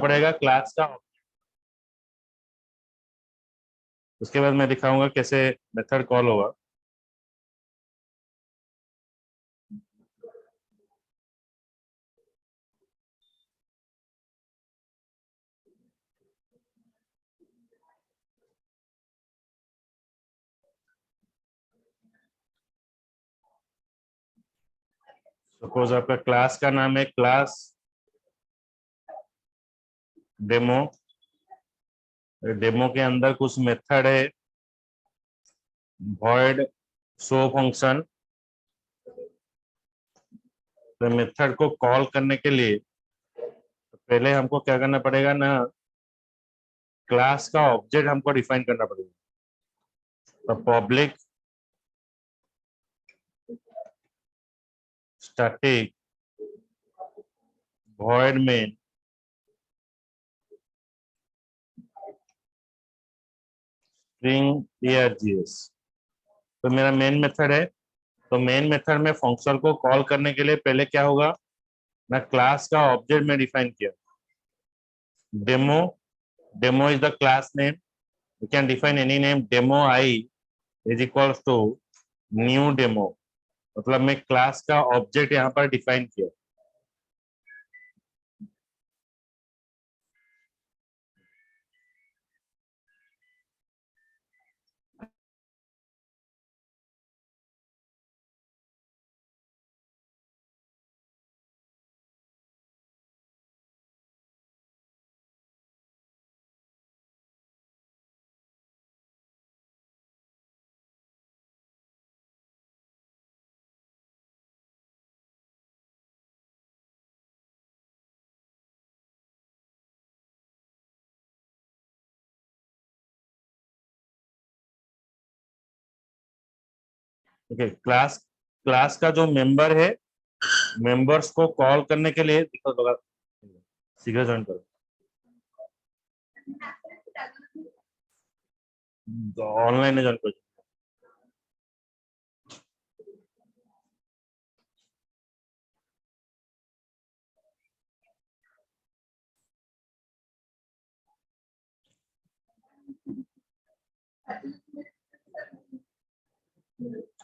पड़ेगा क्लास का। उसके बाद मैं दिखाऊंगा कैसे मेथड कॉल होगा। सपोज आपका क्लास का नाम है क्लास डेमो। डेमो के अंदर कुछ मेथड है void शो फंक्शन। तो मेथड को कॉल करने के लिए पहले हमको क्या करना पड़ेगा ना, क्लास का ऑब्जेक्ट हमको डिफाइन करना पड़ेगा। तो public static void main string args। तो मेरा मेन मेथड है। तो मेन मेथड में फंक्शन को कॉल करने के लिए पहले क्या होगा ना, क्लास का ऑब्जेक्ट में डिफाइन किया demo. Demo is the class name. You can define any name. Demo I is equals to new demo. मतलब मैं क्लास का ऑब्जेक्ट यहाँ पर डिफाइन किया। ओके, क्लास क्लास का जो मेंबर है, मेंबर्स को कॉल करने के लिए देखो तो शीघ्र ज्वाइन करो, ऑनलाइन ज्वाइन करो।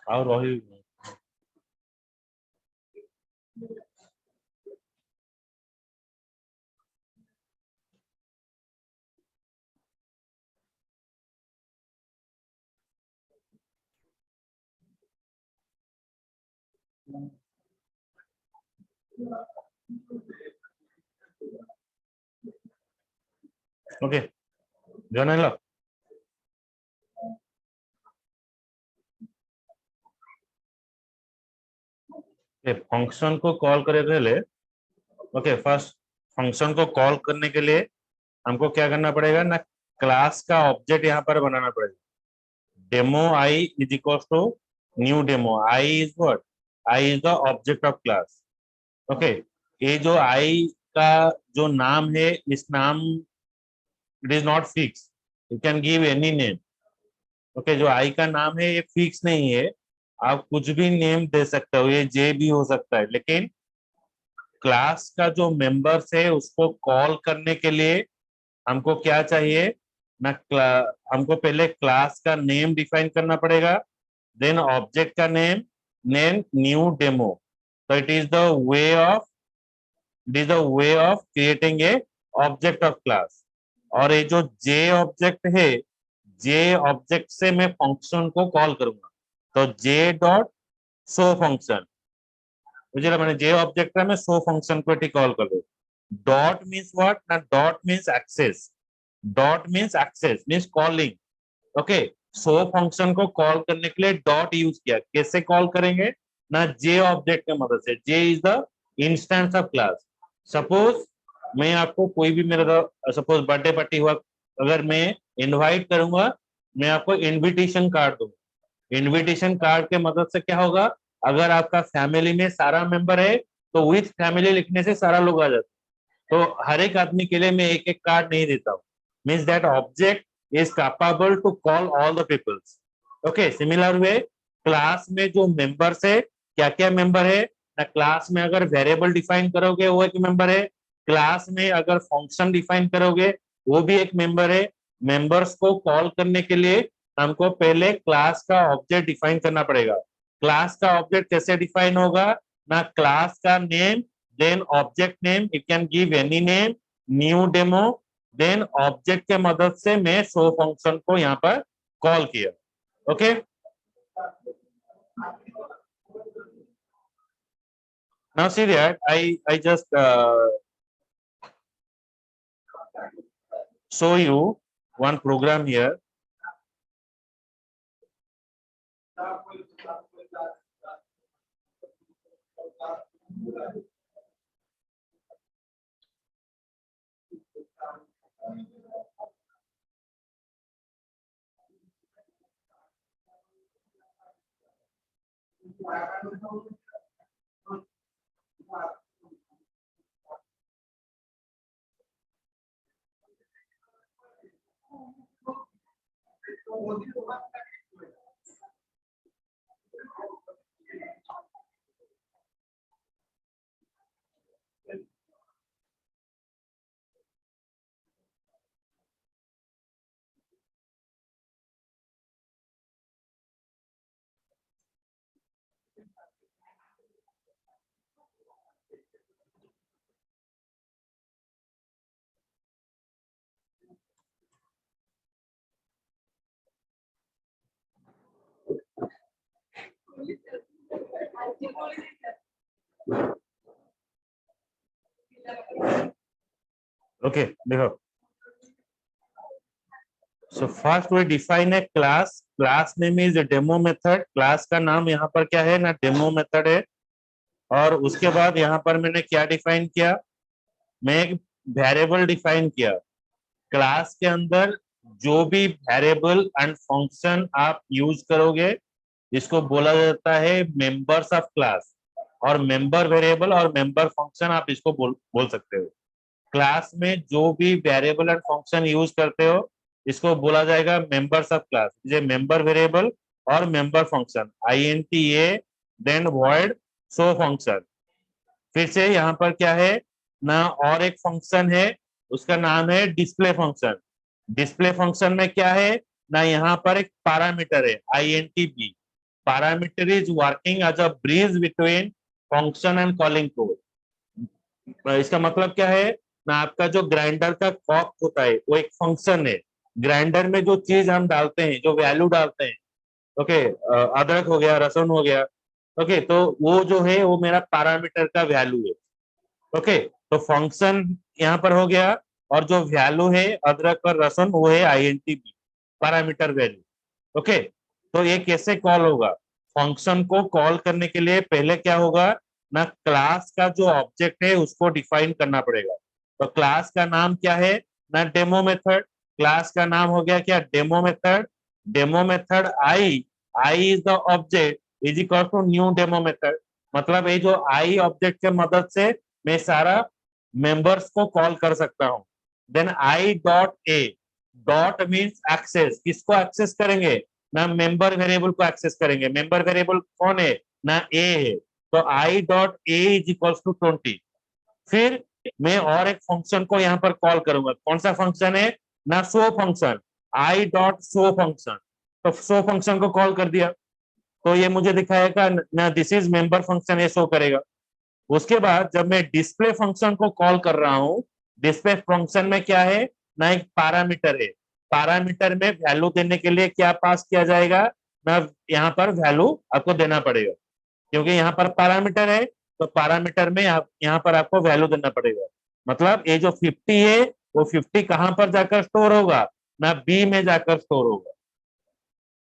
और रोहित ओके ज्वाइन लो। फंक्शन को कॉल करे पहले, ओके फर्स्ट फंक्शन को कॉल करने के लिए हमको क्या करना पड़ेगा ना, क्लास का ऑब्जेक्ट यहाँ पर बनाना पड़ेगा। Demo I is equal to new demo. I is what, I is the object of class. Okay, ये जो आई का जो नाम है, इस नाम it is not fix, you can give any name. Okay, जो आई का नाम है ये फिक्स नहीं है, आप कुछ भी नेम दे सकते हो, ये जे भी हो सकता है। लेकिन क्लास का जो मेंबर्स है उसको कॉल करने के लिए हमको क्या चाहिए ना, हमको पहले क्लास का नेम डिफाइन करना पड़ेगा, देन ऑब्जेक्ट का नेम, नेम न्यू डेमो। तो it is the way of creating a object of class. और ये जो जे ऑब्जेक्ट है, जे ऑब्जेक्ट से मैं फंक्शन को कॉल करूंगा। तो जे डॉट शो फंक्शन, मुझे मैंने जे ऑब्जेक्ट है, मैं शो फंक्शन को कॉल कर दो। डॉट मीन्स व्हाट ना, dot means access. Dot means access means calling. Okay, show function को कॉल करने के लिए डॉट यूज किया। कैसे कॉल करेंगे ना, जे ऑब्जेक्ट की मदद से। जे is the instance of class. Suppose मैं आपको कोई भी मेरा सपोज बर्थडे पार्टी हुआ, अगर मैं इनवाइट करूंगा, मैं आपको इनविटेशन कार्ड दूंगा। इनविटेशन कार्ड के मदद से क्या होगा, अगर आपका फैमिली में सारा मेंबर है तो विथ फैमिली लिखने से सारा लोग आ जाते। तो हर एक आदमी के लिए मैं एक एक कार्ड नहीं देता हूँ। Means that object is capable to call all the peoples. Okay, similar way class में जो मेंबर्स है, क्या क्या मेंबर है ना, क्लास में अगर वेरिएबल डिफाइन करोगे वो एक मेंबर है, क्लास में अगर फंक्शन डिफाइन करोगे वो भी एक मेंबर है। मेंबर्स को कॉल करने के लिए हमको पहले क्लास का ऑब्जेक्ट डिफाइन करना पड़ेगा। क्लास का ऑब्जेक्ट कैसे डिफाइन होगा ना, क्लास का name then object name, you can give any name, new demo, then object के मदद से मैं शो फंक्शन को यहाँ पर कॉल किया। Okay, now see that I just show you one program here. Okay देखो, so first we define a class. Class name is a demo method. Class का नाम यहाँ पर क्या है ना, डेमो मेथड है। और उसके बाद यहाँ पर मैंने क्या डिफाइन किया, मैं एक वेरिएबल डिफाइन किया। क्लास के अंदर जो भी वेरिएबल एंड फंक्शन आप यूज करोगे इसको बोला जाता है मेंबर्स ऑफ क्लास। और मेंबर वेरिएबल और मेंबर फंक्शन आप इसको बोल सकते हो। क्लास में जो भी वेरिएबल एंड फंक्शन यूज करते हो इसको बोला जाएगा मेंबर्स ऑफ क्लास। ये मेंबर वेरिएबल और member function INTA then void show function. फिर से यहाँ पर क्या है ना, और एक फंक्शन है उसका नाम है डिस्प्ले फंक्शन। डिस्प्ले फंक्शन में क्या है ना, यहाँ पर एक पैरामीटर है INTB। Parameter is working as a bridge between function and calling code. इसका मतलब क्या है ना, आपका जो ग्राइंडर का कॉक होता है वो एक फंक्शन है। ग्राइंडर में जो चीज हम डालते हैं, जो वैल्यू डालते हैं, ओके, अदरक हो गया, लहसुन हो गया, ओके, तो वो जो है वो मेरा पैरामीटर का वैल्यू है। ओके, तो फंक्शन यहाँ पर हो गया और जो वैल्यू है अदरक और लहसुन वो है INTB, पैरामीटर वैल्यू। ओके, तो ये कैसे कॉल होगा, फंक्शन को कॉल करने के लिए पहले क्या होगा ना, क्लास का जो ऑब्जेक्ट है उसको डिफाइन करना पड़ेगा। तो क्लास का नाम क्या है ना, डेमो मेथड। क्लास का नाम हो गया क्या, demo method. Demo method I is the object is equal to new demo method. मतलब ये जो आई ऑब्जेक्ट के मदद से मैं सारा मेंबर्स को कॉल कर सकता हूं। Then I dot A, dot means access, किसको एक्सेस करेंगे ना, मेंबर वेरिएबल को एक्सेस करेंगे। मेंबर वेरिएबल कौन है ना, ए है। तो I dot A is equals to 20। फिर मैं और एक फंक्शन को यहाँ पर कॉल करूंगा। कौन सा फंक्शन है ना, show function, I dot show function. तो शो फंक्शन को कॉल कर दिया तो ये मुझे दिखाएगा ना, दिस इज मेंबर फंक्शन, ये शो करेगा। उसके बाद जब मैं डिस्प्ले फंक्शन को कॉल कर रहा हूं, डिस्प्ले फंक्शन में क्या है ना, एक पैरामीटर है। पैरामीटर में वैल्यू देने के लिए क्या पास किया जाएगा ना, यहाँ पर वैल्यू आपको देना पड़ेगा क्योंकि यहाँ पर पैरामीटर है। तो पैरामीटर में यहाँ पर आपको वैल्यू देना पड़ेगा। मतलब ये जो 50 है वो 50 कहां पर जाकर स्टोर होगा ना, बी में जाकर स्टोर होगा।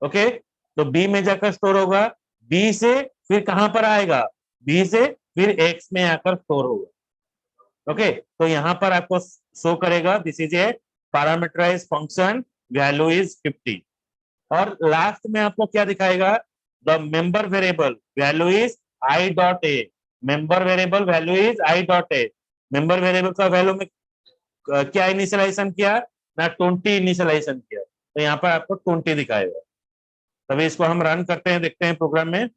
ओके, तो बी में जाकर स्टोर होगा, बी से फिर कहां पर आएगा, बी से फिर एक्स में आकर स्टोर होगा। ओके, तो यहाँ पर आपको शो करेगा this is a parameterise function, value is 50। और लास्ट में आपको क्या दिखाएगा, the member variable value is I dot A. Member variable value is I dot A. Member variable का वैल्यू में क्या इनिशियलाइजेशन किया ना, 20 इनिशियलाइजेशन किया, तो यहाँ पर आपको 20 दिखाएगा। तभी इसको हम रन करते हैं, देखते हैं प्रोग्राम में।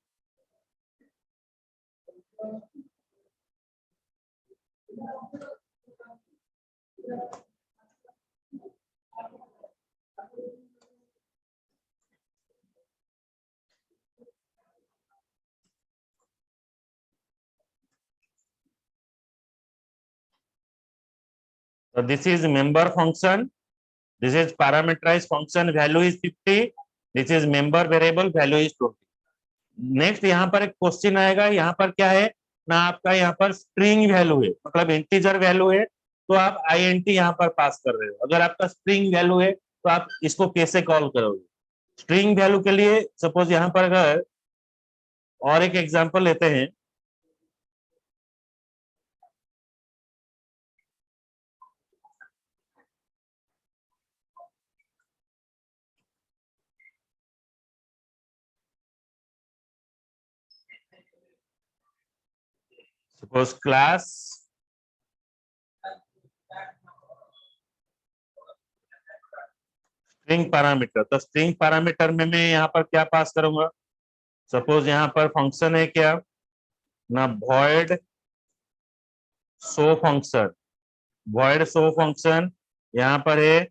So this is member function. This is parameterized function, value is 50. This is member variable, value is 20. Next यहाँ पर एक क्वेश्चन आएगा, यहाँ पर क्या है ना, आपका यहाँ पर स्ट्रिंग वैल्यू है, मतलब इंटीजर वैल्यू है, तो आप INT यहाँ पर पास कर रहे हो। अगर आपका स्ट्रिंग वैल्यू है तो आप इसको कैसे कॉल करोगे? स्ट्रिंग वैल्यू के लिए सपोज यहाँ पर अगर और एक एग्जांपल लेते हैं, सपोज क्लास स्ट्रिंग पैरामीटर, तो स्ट्रिंग पैरामीटर में मैं यहाँ पर क्या पास करूंगा? सपोज यहाँ पर फंक्शन है क्या ना, void show function, void show function यहाँ पर है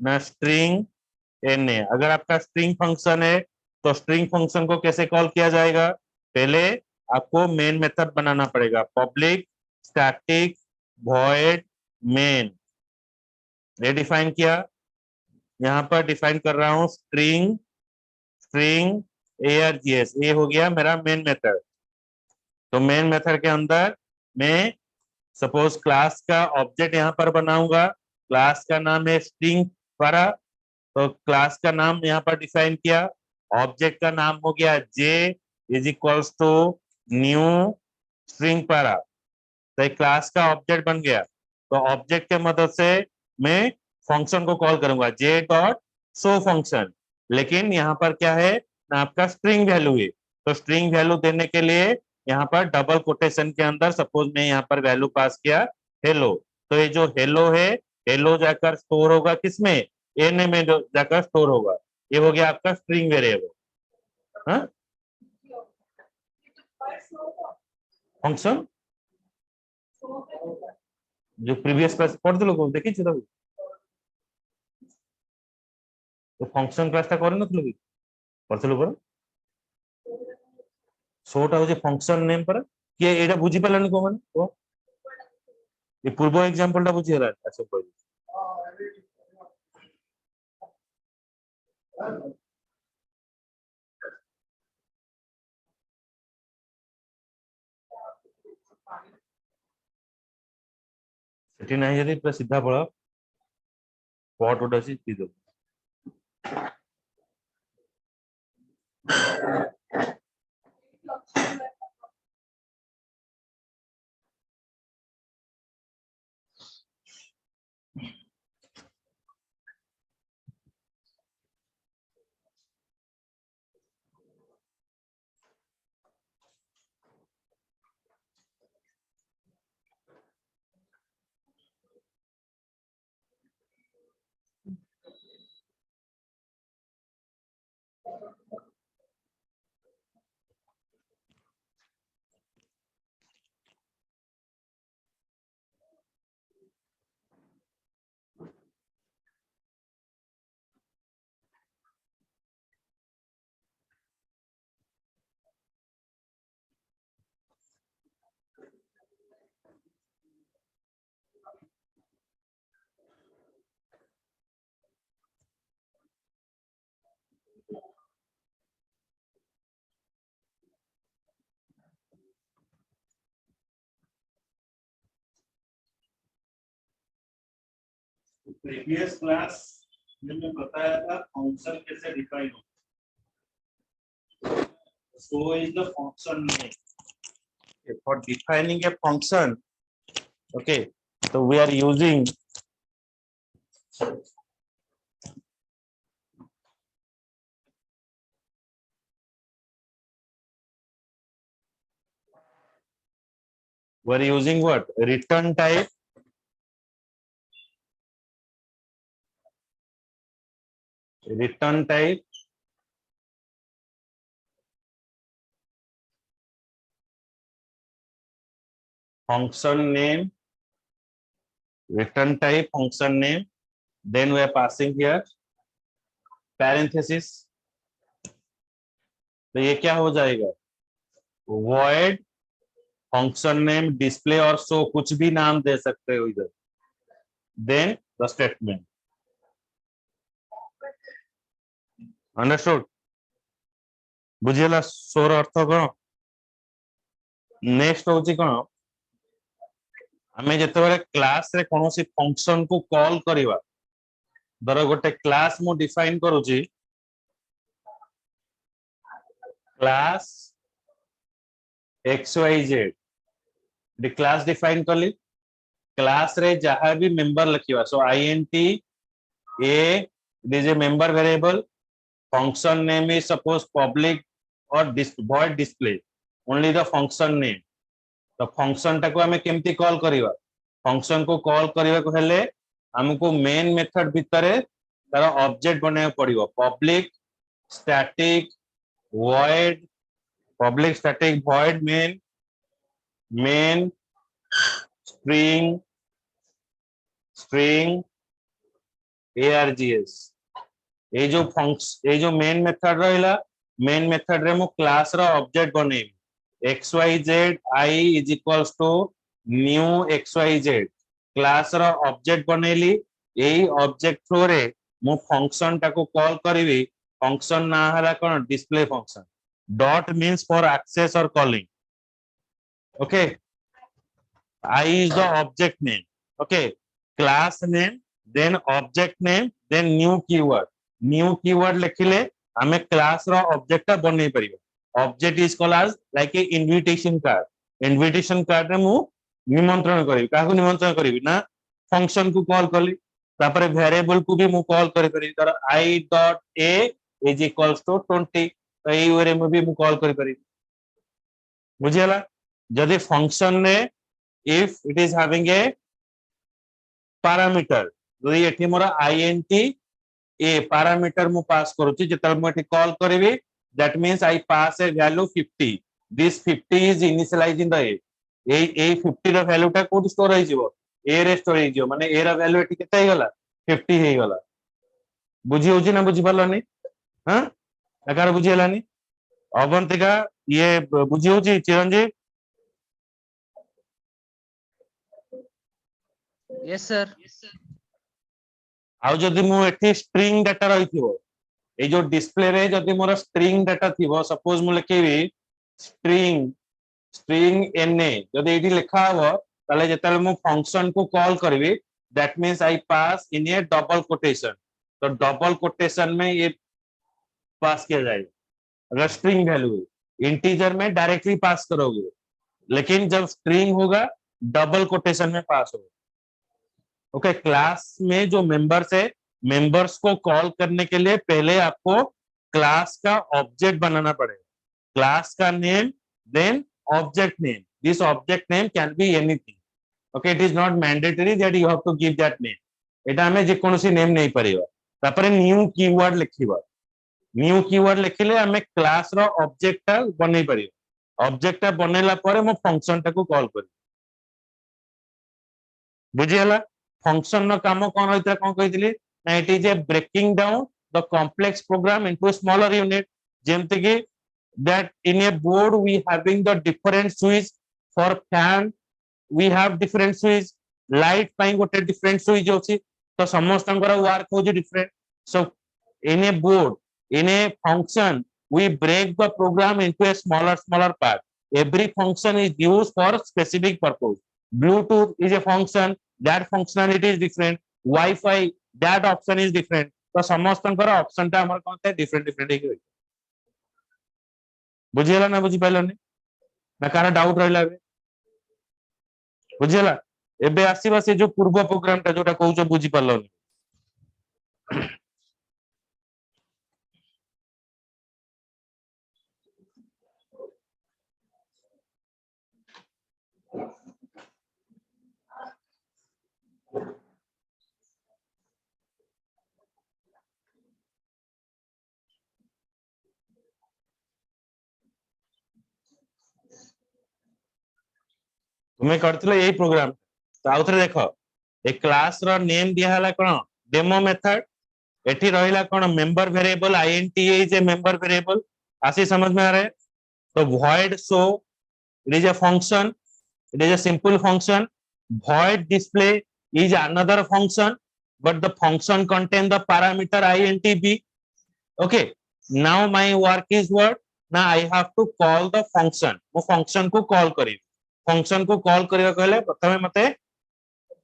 ना, स्ट्रिंग एन है। अगर आपका स्ट्रिंग फंक्शन है तो स्ट्रिंग फंक्शन को कैसे कॉल किया जाएगा? पहले आपको मेन मेथड बनाना पड़ेगा, पब्लिक स्टैटिक void मेन। ये डिफाइन किया, यहाँ पर डिफाइन कर रहा हूं स्ट्रिंग स्ट्रिंग args, ये हो गया मेरा मेन मेथड। तो मेन मेथड के अंदर मैं सपोज क्लास का ऑब्जेक्ट यहाँ पर बनाऊंगा, क्लास का नाम है स्ट्रिंग para, तो क्लास का नाम यहाँ पर डिफाइन किया, ऑब्जेक्ट का नाम हो गया j is equals to new string para, तो एक क्लास का ऑब्जेक्ट बन गया। तो ऑब्जेक्ट के मदद से मैं फंक्शन को कॉल करूंगा j डॉट शो फंक्शन, लेकिन यहाँ पर क्या है ना, आपका स्ट्रिंग वैल्यू है, तो स्ट्रिंग वैल्यू देने के लिए यहाँ पर डबल कोटेशन के अंदर सपोज मैं यहाँ पर वैल्यू पास किया हेलो, तो ये जो हेलो है, हेलो जाकर स्टोर होगा किसमें? एन में जाकर स्टोर होगा। ये हो गया आपका स्ट्रिंग वेरिएबल। हाँ, फंक्शन जो प्रीवियस क्लास पढ़ते लोग देखी तो फंक्शन क्लासटा करे नथिलो कि करथिलो पर शोटा हो जे फंक्शन नेम पर कि एटा बुझी पालानी को माने तो ये पूर्व एग्जांपलटा बुझी हला। अच्छा कोई सेठी नाही जदी पूरा सीधा पळा पॉट उडासी पी दो। प्रीवियस क्लास में मैं बताया था फंक्शन कैसे डिफाइन हो, so is the function name. Okay, for defining a function, okay, so we are using what? Return type, return type, function name, return type function name, then we are passing here parenthesis। तो ये क्या हो जाएगा, void function name display और show, कुछ भी नाम दे सकते हो इधर, देन द स्टेटमेंट। अंडरस्टूड? बुझिला शोर अर्थ कौन? नेक्स्ट होची कौन, आमे जेतेबेले क्लास रे कोनोसी फंक्शन को कॉल करिवा, धर गोटे क्लास मु डिफाइन करूची, क्लास xyz, दी क्लास डिफाइन करली, क्लास रे जहां भी मेंबर लिखिवा, so int a, it is a member variable, function name is suppose public or void display, only the function name। तो फंक्शन टाको हमें केमती कॉल करिवा, फंक्शन को कॉल करिवा को हेले हमको मेन मेथड भितरे तार ऑब्जेक्ट बनाया पड़िबो, public static void, public static void main, main string, string args। ये जो फंक्शन, ये जो मेन मेथड रहिला, मेन मेथड रे मु क्लास रो ऑब्जेक्ट बनेबी, xyz I is equals to new xyz, class रो ऑब्जेक्ट बनेली, एई ऑब्जेक्ट थ्रू रे मु फंक्शन टाको कॉल करिवि, फंक्शन ना हला कोन, display function. Dot means for access और calling, okay. I is the object name, okay, class name, then object name, then new keyword, new keyword लिखिले हमें क्लास रो ऑब्जेक्ट बनै परिबो। Object is called as like a invitation card, invitation card रे मु निमंत्रण करिवि, काहको निमंत्रण करिवि ना, फंक्शन को कॉल करली, तापरे वेरिएबल को भी मु कॉल करि परिबि, तर I dot a is equals to 20, तो एई वे रे मु भी मु कॉल करि परिबि। बुझियला? जदि फंक्शन ने if it is having a parameter, जदि एठी मोर int a parameter मु पास करूची, जेतल मु एठी call करिवि, that means I pass a value 50, this 50 is initialized in the a, ए 50 रो वैल्यू टा कोड स्टोर होई जिवो, a रे स्टोर होई जिवो, माने a रो वैल्यू एठी केते हे गला, 50 हे गला। बुझी होची ना, बुझी पालनी? हां, एकार बुझी हलानी? अवंतिका ये बुझी होची? चिरंजीव यस सर। आउ जदि मु एठी स्ट्रिंग डाटा रहिथिबो, ए जो डिस्प्ले रे जदि मोर स्ट्रिंग डाटा थिबो, सपोज मु लिखेबी स्ट्रिंग, स्ट्रिंग na, जदि एठी लिखा हबो ताले जेतले मु फंक्शन को कॉल करबी, that means I pass in A double quotation, तो डबल कोटेशन में ये पास किया जाएगा। अगर स्ट्रिंग वैल्यू इंटीजर में डायरेक्टली पास करोगे, लेकिन जब स्ट्रिंग होगा डबल कोटेशन में पास होगा। ओके, क्लास में जो मेंबर्स है, मेंबर्स को कॉल करने के लिए पहले आपको क्लास का ऑब्जेक्ट बनाना पड़ेगा, क्लास का name, then object name, this object name can be anything, okay, it is not mandatory that you have to give that name, एटा हमें जे कोनोसी नेम नहीं परिबा। तापरे न्यू कीवर्ड लिखिबा, न्यू कीवर्ड लिखिले हमें क्लास रो ऑब्जेक्ट टा बनै परिबा, ऑब्जेक्ट टा बनेला परे मो फंक्शन टा को कॉल करी। बुझियला? फंक्शन नो काम कोन होइता, कोन कहितली ना, it is a breaking down the complex program into smaller unit, जेमते कि that in a board we having the different switch, for fan we have different switch, light ପାଇଁ ଗୋଟେ different switch ଅଛି, ତ ସମସ୍ତଙ୍କର work ହୋଉଛି different। so in a board, in a function, we break the program into a smaller part, every function is used for specific purpose, bluetooth is a function, that functionality is different, wi-fi that option is different, ତ ସମସ୍ତଙ୍କର option ଟା हमर कोन different ହେଇକି होई। बुझियला ना, बुझी पाइलनी ना, car doubt रहिला बे? बुझियला? एबे आसीबा से जो पूर्व प्रोग्राम टा जोटा कहउछ, बुझी पालनी? तुम्हें करथिलो एई प्रोग्राम, तो आउथरे देखो, ए क्लास रो नेम दिया हला कोन डेमो मेथड एठी रहिला कोन member variable int is a member variable आसी समझ में आ रहा है तो void show it is a function it is a simple function void display is another function but the function contain the parameter int b okay now my work is what now I have to call the function वो function को call करी function को call करिया कहले प्रथमे मते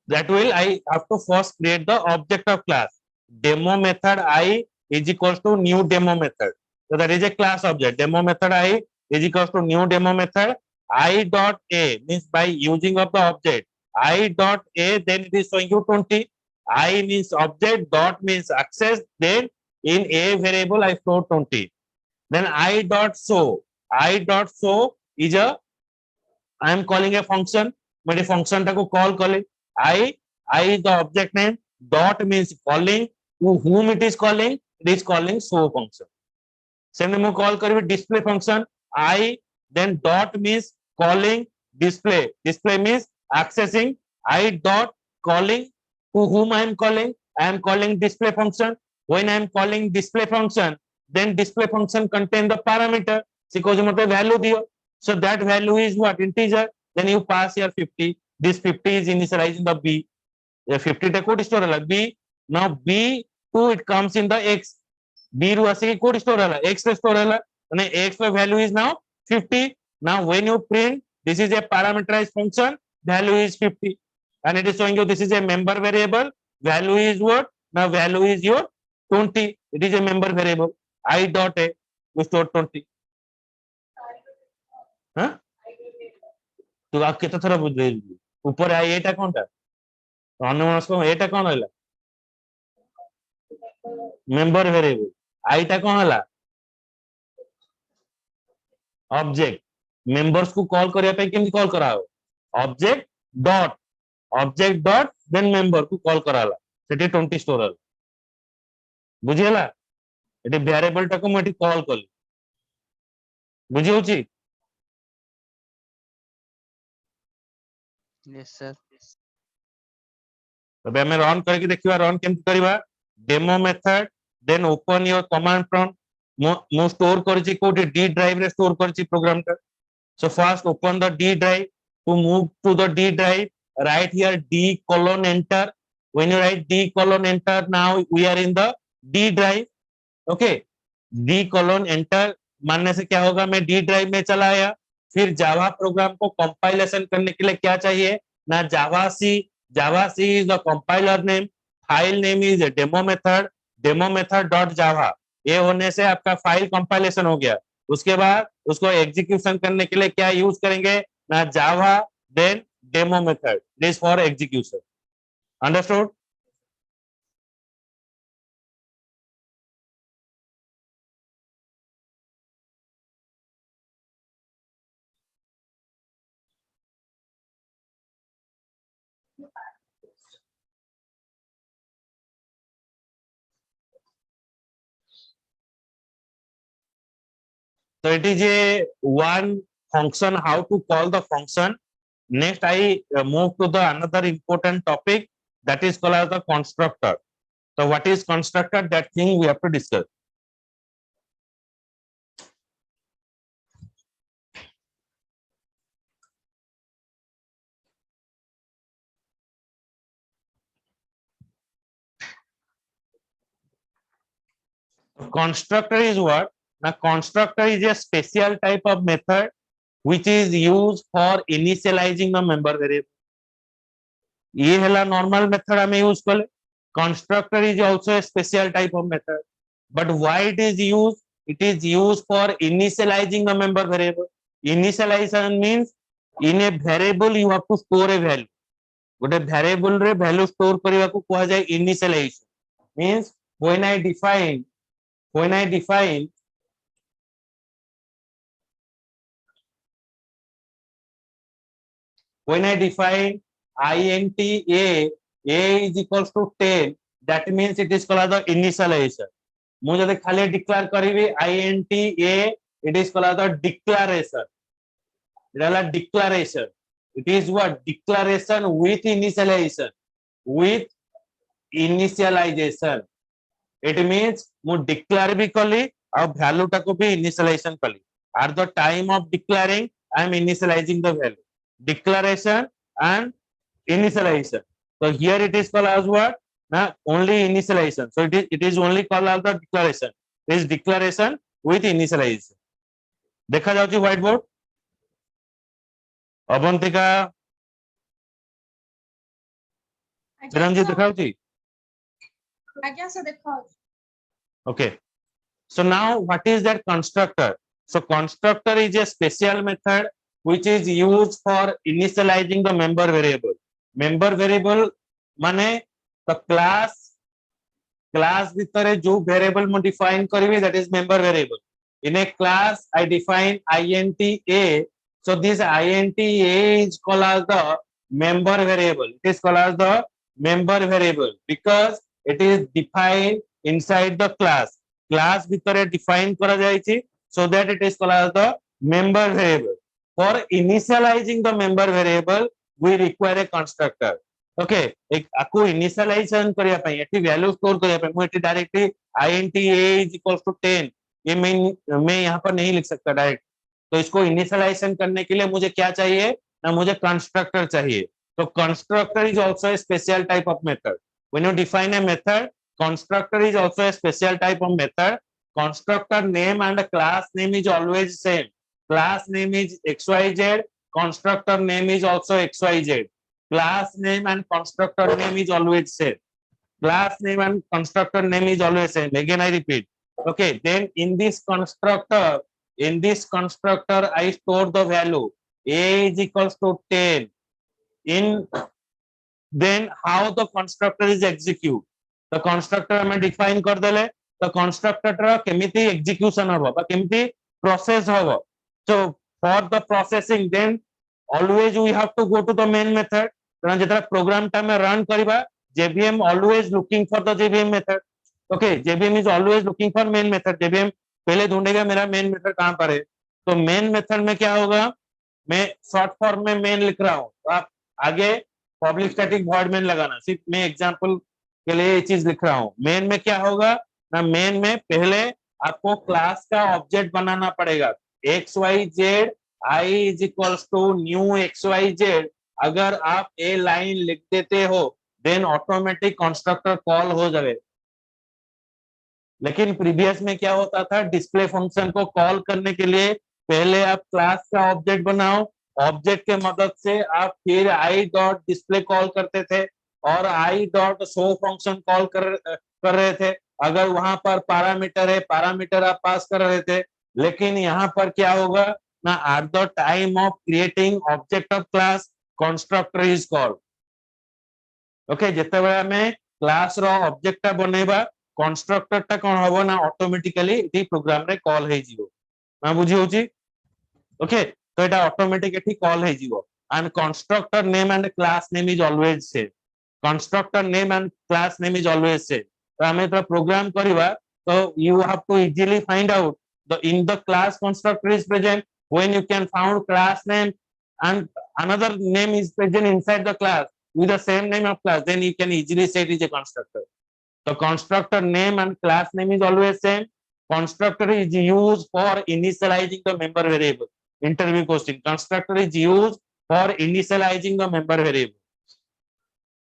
that will I have to first create the object of class demo method I is equals to new demo method so that is a class object demo method I is equals to new demo method I dot a means by using of the object I dot a then it is showing you 20 I means object dot means access then in a variable I store 20 then I dot show is a I am calling a function but a function टाको call कले I is the object name dot means calling to whom it is calling show function same मैं call करी display function I then dot means calling display means accessing I dot calling to whom I am calling display function when I am calling display function then display function contain the parameter because मतलब value दियो so that value is what integer then you pass here 50 this 50 is initialized in the b 50 टा code store हला b now b2 it comes in the x b ru आसे code store हला x रे store हला અને x ର value is now 50 now when you print this is a parameterized function value is 50 and it is showing you this is a member variable value is what now value is your 20 it is a member variable I dot a we store 20 हाँ तो आप कितना थोड़ा बुझ रहे ऊपर आई एटा कोनटा अनुमानस को एटा कोन होला मेंबर वेरिएबल आई टा कोन होला ऑब्जेक्ट मेंबर्स को कॉल करिया पे केमि कॉल कराओ ऑब्जेक्ट डॉट देन मेंबर को कॉल कराला सेठी 20 स्टोर होला बुझियला एटी वेरिएबल टा को मटी कॉल कली बुझि होची यस सर तबे हमें रन करके देखिबा रन केमति करबा demo method then open your command prompt मो स्टोर करछि कोठी डी ड्राइव रे स्टोर करछि प्रोग्राम टा so first open the d drive to move to the d drive write here d colon enter when you write d colon enter now we are in the d drive okay d colon enter मानने से क्या होगा मैं d drive में चला आया फिर Java program को कंपाइलेशन करने के लिए क्या चाहिए ना जावा सी is the compiler name file name is demo method dot java ये होने से आपका फाइल कंपाइलेशन हो गया उसके बाद उसको एग्जीक्यूशन करने के लिए क्या यूज करेंगे ना Java then demo method this for execution understood So it is a one function how to call the function. Next I move to the another important topic that is called as the constructor. So what is constructor? That thing we have to discuss. Constructor is what? Now constructor is a special type of method which is used for initializing the member variable. ये है normal method हमें use करें. Constructor is also a special type of method. But why it is used? It is used for initializing the member variable. Initialization means in a variable you have to store a value. गोटे variable रे value store करने को कहा जाए initialization. Means when I define int a is equals to 10 that means it is called the initialization मु जदि खाली declare करिवि int a it is called the declaration it is what declaration with initialization with initialization. It means mu declare भी कली और value टाको भी initialization कली. At the time of declaring, I am initializing the value. Declaration and initialization. So here it is called as what? Now only initialization. So it is only called as the declaration. It is declaration with initialization. देखा जाउची white board. Avantika चिरंजीव देखा जाउची. आज्ञा से देखो. Okay. So now what is that constructor? So constructor is a special method which is used for initializing the member variable. Member variable माने the class भितर जो variable मैं define करिवे that is member variable. In a class I define int a. So this int a is called as the member variable. It is called as the member variable because it is defined inside the class. Class भितर define करा जायछि so that it is called as the member variable. For initializing the member variable we require a constructor. Okay, एक आपको initialization करिया पई एठी value store करिया पई मैं एठी directly int a is equals to 10 ये मैं यहाँ पर नहीं लिख सकता डायरेक्ट. तो इसको initialization करने के लिए मुझे क्या चाहिए ना मुझे constructor चाहिए. तो constructor is also a special type of method. When you define a method, constructor is also a special type of method. Constructor name and class name is always same. Class name is xyz. Constructor name is also xyz. Class name and constructor name is always same. Class name and constructor name is always same. Again I repeat. Okay, then in this constructor I store the value a is equals to 10. In then how the constructor is execute? The constructor हमें define कर देले तो constructor रा केमिति execution हबो बा केमिति process हबो. So for the processing then always we have to go to the main method. कारण जेतरा program टा में run करिबा JVM always looking for the JVM method. Okay, JVM is always looking for main method. JVM पहले ढूंढेगा मेरा main method कहाँ पर है. तो main method में क्या होगा मैं शॉर्ट फॉर्म में main लिख रहा हूँ तो आप आगे पब्लिक स्टैटिक वॉइड मेन लगाना. सिर्फ मैं एग्जांपल के लिए ये चीज लिख रहा हूँ. मेन में क्या होगा ना मेन में पहले आपको क्लास का ऑब्जेक्ट बनाना पड़ेगा. xyz I is equals to new xyz. अगर आप ए लाइन लिख देते हो देन ऑटोमेटिक कंस्ट्रक्टर कॉल हो जाए. लेकिन प्रीवियस में क्या होता था डिस्प्ले फंक्शन को कॉल करने के लिए पहले आप क्लास का ऑब्जेक्ट बनाओ. ऑब्जेक्ट के मदद से आप फिर आई डॉट डिस्प्ले कॉल करते थे और I dot show function call कर रहे थे. अगर वहां पर पैरामीटर है पैरामीटर आप पास कर रहे थे. लेकिन यहाँ पर क्या होगा ना at the time of creating object of class constructor is called. Okay जेतेबेले हमें क्लास रो ऑब्जेक्ट बनेबा कंस्ट्रक्टर टा कोन हबो ना ऑटोमेटिकली इटी प्रोग्राम रे कॉल हे जिवो. ना बुझी होची. ओके तो এটা অটোমেটিক এটি কল হয়ে যাব and constructor name and class name is always same. Constructor name and class name is always same. तो हमें तो प्रोग्राम करिवा तो you have to easily find out the in the class constructor is present when you can found class name and another name is present inside the class with the same name of class then you can easily say it is a constructor. The constructor name and class name is always same. Constructor is used for initializing the member variable. Interview question. Constructor is used for initializing the member variable.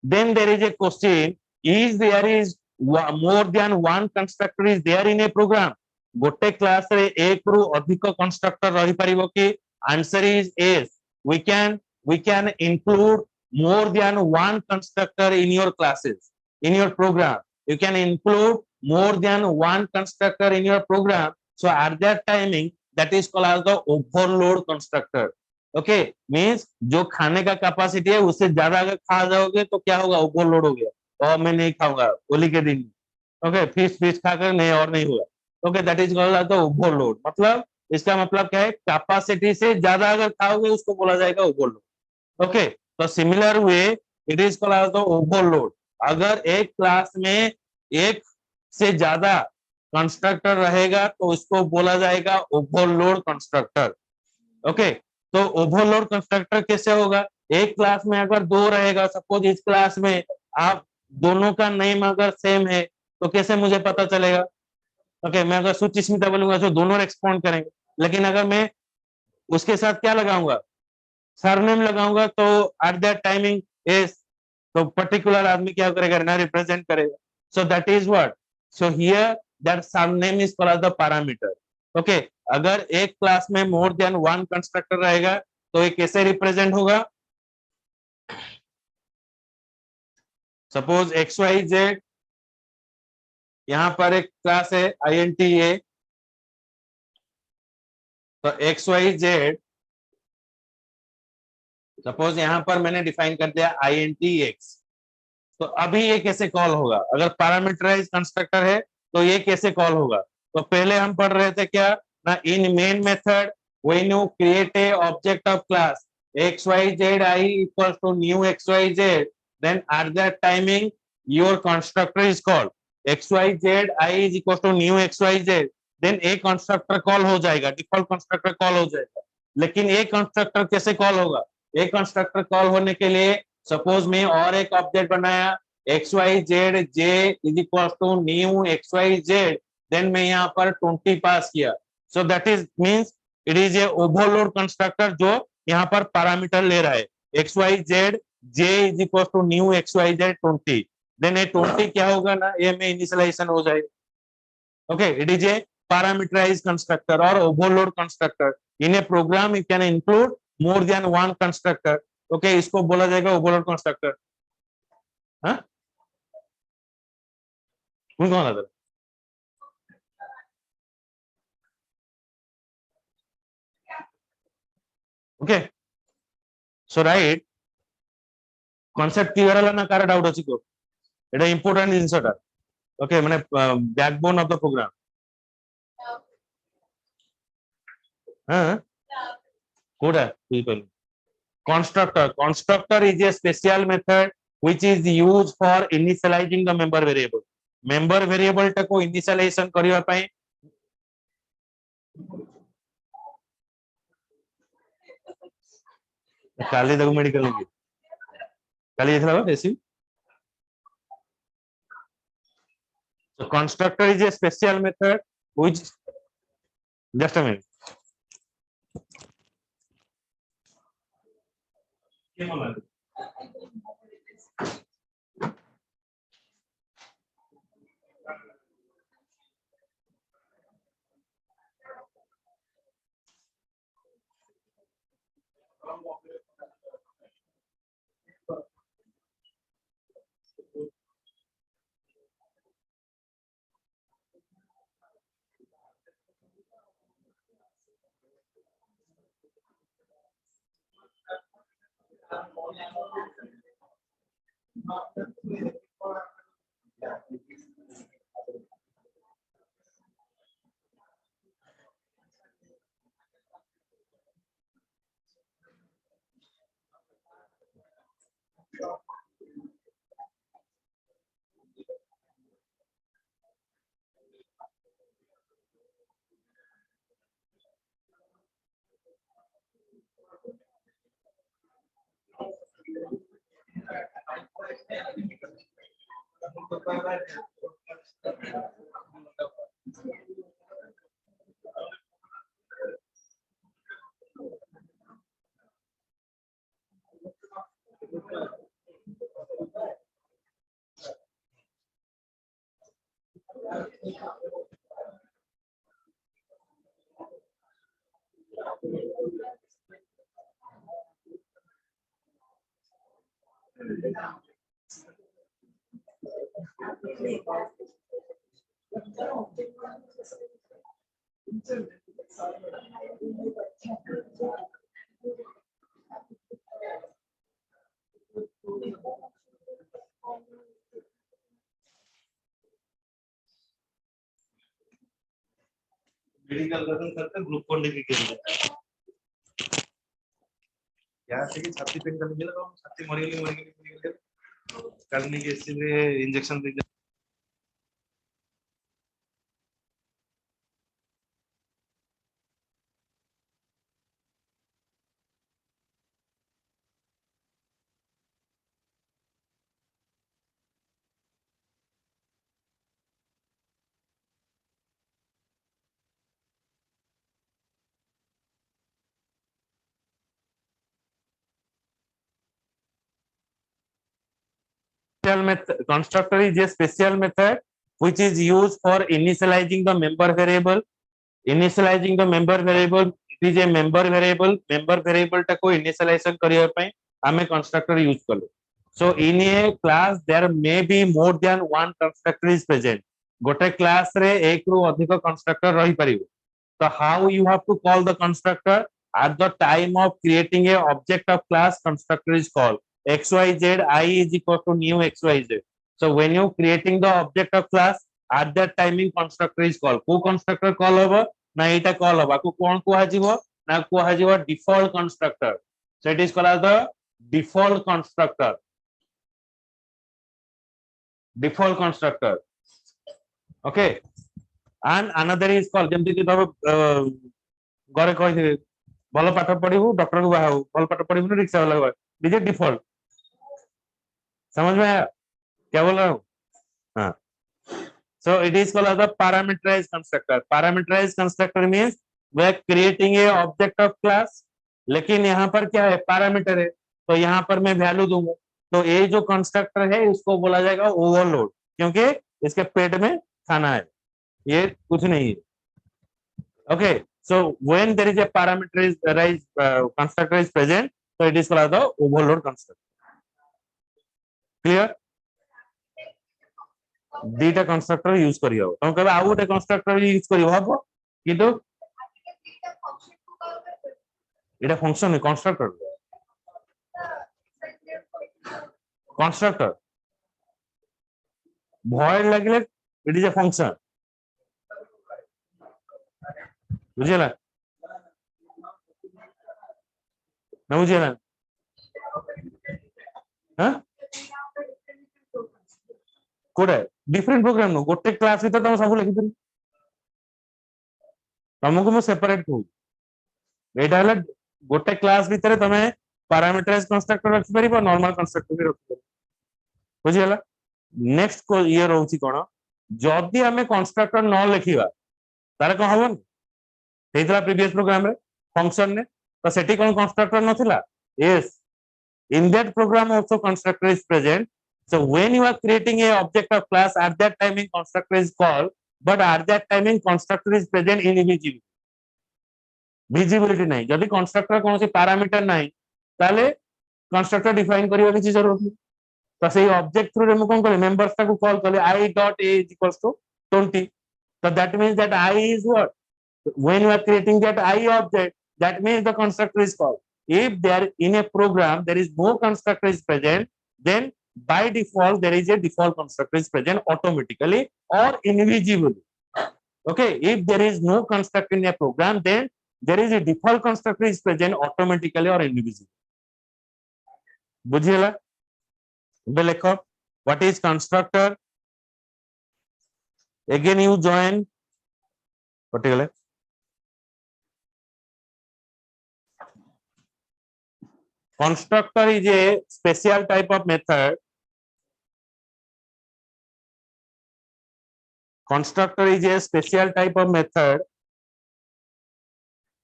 Then there is a question: is there is more than one constructor is there in a program? गोटे class रे एक रु अधिक constructor रही परिबो कि? Answer is yes. We can include more than one constructor in your classes in your program. You can include more than one constructor in your program. So at that timing that is called as the overload constructor. Okay, means जो खाने का capacity है उससे ज्यादा अगर खा जाओगे तो क्या होगा ओवरलोड हो गया और मैं नहीं खाऊंगा होली के दिन. ओके फिश खाकर नहीं और नहीं हुआ. Okay that is called as the overload. मतलब इसका मतलब क्या है कैपेसिटी से ज्यादा अगर खाओगे उसको बोला जाएगा ओवरलोड. ओके तो similar way it is called as the overload. अगर एक क्लास में एक से ज्यादा कंस्ट्रक्टर रहेगा तो उसको बोला जाएगा ओवरलोड कंस्ट्रक्टर. ओके तो ओवरलोड कंस्ट्रक्टर कैसे होगा? एक क्लास में अगर दो रहेगा सपोज इस क्लास में आप दोनों का नेम अगर सेम है तो कैसे मुझे पता चलेगा? ओके, मैं अगर सुचिस्मिता बोलूंगा तो दोनों रेस्पॉन्ड करेंगे, लेकिन अगर मैं उसके साथ क्या लगाऊंगा, सरनेम लगाऊंगा, तो एट दैट टाइमिंग इज, तो पर्टिकुलर आदमी क्या करेगा ना, रिप्रेजेंट करेगा. सो that is what, so here that surname is called the parameter. Okay, अगर एक क्लास में मोर देन वन कंस्ट्रक्टर रहेगा तो ये कैसे रिप्रेजेंट होगा? सपोज एक्स वाई जेड, यहां पर एक क्लास है INTA, तो एक्स वाई जेड, सपोज यहां पर मैंने डिफाइन कर दिया INTX. तो अभी ये कैसे कॉल होगा? अगर पैरामीटराइज कंस्ट्रक्टर है तो ये कैसे कॉल होगा? तो पहले हम पढ़ रहे थे क्या ना, in main method when you create a object of class xyzi equals to new xyz, then at that timing your constructor is called xyzi is equals to new xyz, then a constructor call हो जाएगा, default constructor call हो जाएगा. लेकिन एक constructor कैसे call होगा? एक constructor call होने के लिए सपोज मैं और एक ऑब्जेक्ट बनाया xyz j is equal to new xyz, then मैं यहाँ पर 20 पास किया. So that is means it is a overload constructor जो यहाँ पर पैरामीटर ले रहा है xyz j is equal to new xyz 20, then ये 20 क्या होगा ना, ये में इनिशियलाइजेशन हो जाएगा. Okay, it is A parameterized constructor or overload constructor. In a program you can include more than one constructor. Okay, इसको बोला जाएगा overload constructor. हाँ, कौन आता? ओके, सो राइट कॉन्सेप्ट क्लियर है ना, कार डाउट अछि को? এটা ইম্পর্টেন্ট জিনিসটা. ওকে, মানে ব্যাকবোন অফ দ্য প্রোগ্রাম. হ্যাঁ, Coda people. Constructor is a special method which is used for initializing the member variable. Member variable टाको initialization करिवा ପାଇଁ काली देखो मेडिकल की काली देखला बा ऐसी. So constructor is a special method which, just a minute. Medical करते group को लेके के यहाँ से कि छाती पेन करने के लिए छाती मरी करने के इसलिए injection they. special method. Constructor is a special method which is used for initializing the member variable. Initializing the member variable, it is a member variable. Member variable टाको initialization करिया पे हमें constructor use करो. So in a class there may be more than one constructor is present. गोटे class रे एक रू अधिक constructor रही परिबो. So how you have to call the constructor? At the time of creating a object of class, constructor is called xyz. I is equal to new xyz. So when you creating the object of class, at that timing constructor is called. को constructor call होगा ना इटा call होगा को कौन को हाजिबो ना को हाजिबो default constructor. So it is called as the default constructor. Default constructor. Okay. And another is called जेमति कि तब घरे कहि भल पाठ पढ़िबू डॉक्टर को बाहाऊ भल पाठ पढ़िबू रिक्शा वाला को डीजे डिफॉल्ट समझ में आया क्या बोल रहा हूँ हाँ so it is called as the parameterized constructor. Parameterized constructor means we are creating a object of class लेकिन यहाँ पर क्या है पैरामीटर है तो यहाँ पर मैं वैल्यू दूंगा तो ये जो कंस्ट्रक्टर है इसको बोला जाएगा ओवरलोड क्योंकि इसके पेट में खाना है ये कुछ नहीं है okay so when there is a parameterized constructor is present so it is called as the overload constructor clear दीटा कंस्ट्रक्टर यूज करियो तुम कहबे आउ गोटे कंस्ट्रक्टर यूज करियो हबो किंतु एटा फंक्शन है कंस्ट्रक्टर कंस्ट्रक्टर void लागले इट इज अ फंक्शन बुझिला ना बुझिला हां कोडे डिफरेंट प्रोग्राम नो गोटे क्लास भीतर तुम सब लिखि तुमको मैं सेपरेट कहू एटा हला गोटे क्लास भीतर तमे पैरामीटराइज कंस्ट्रक्टर रखि परिबो नॉर्मल कंस्ट्रक्टर भी रखि परिबो बुझिला नेक्स्ट को ये रहउची कोन जदी हमें कंस्ट्रक्टर न लिखिबा तारे को हबन हेतला प्रीवियस प्रोग्राम रे फंक्शन ने तो सेठी कोन कंस्ट्रक्टर नथिला yes in that program also constructor is present so when you are creating a object of class at that timing constructor is called but at that timing constructor is present invisible visibility नहीं जदी constructor कौन से parameter नहीं ताले constructor define करियो किसी जरूरत नहीं तो सेही ऑब्जेक्ट थ्रू रे हम कोन करे मेंबर्स को कॉल करे i.a is equals to 20 so that means that I is what when you are creating that I object that means the constructor is called if there in a program there is no constructor is present then by default there is a default constructor is present automatically or invisibly okay if there is no constructor in a program then there is a default constructor is present automatically or invisibly बुझिला bay लेखो what is constructor again you join particular constructor is a special type of method constructor is a special type of method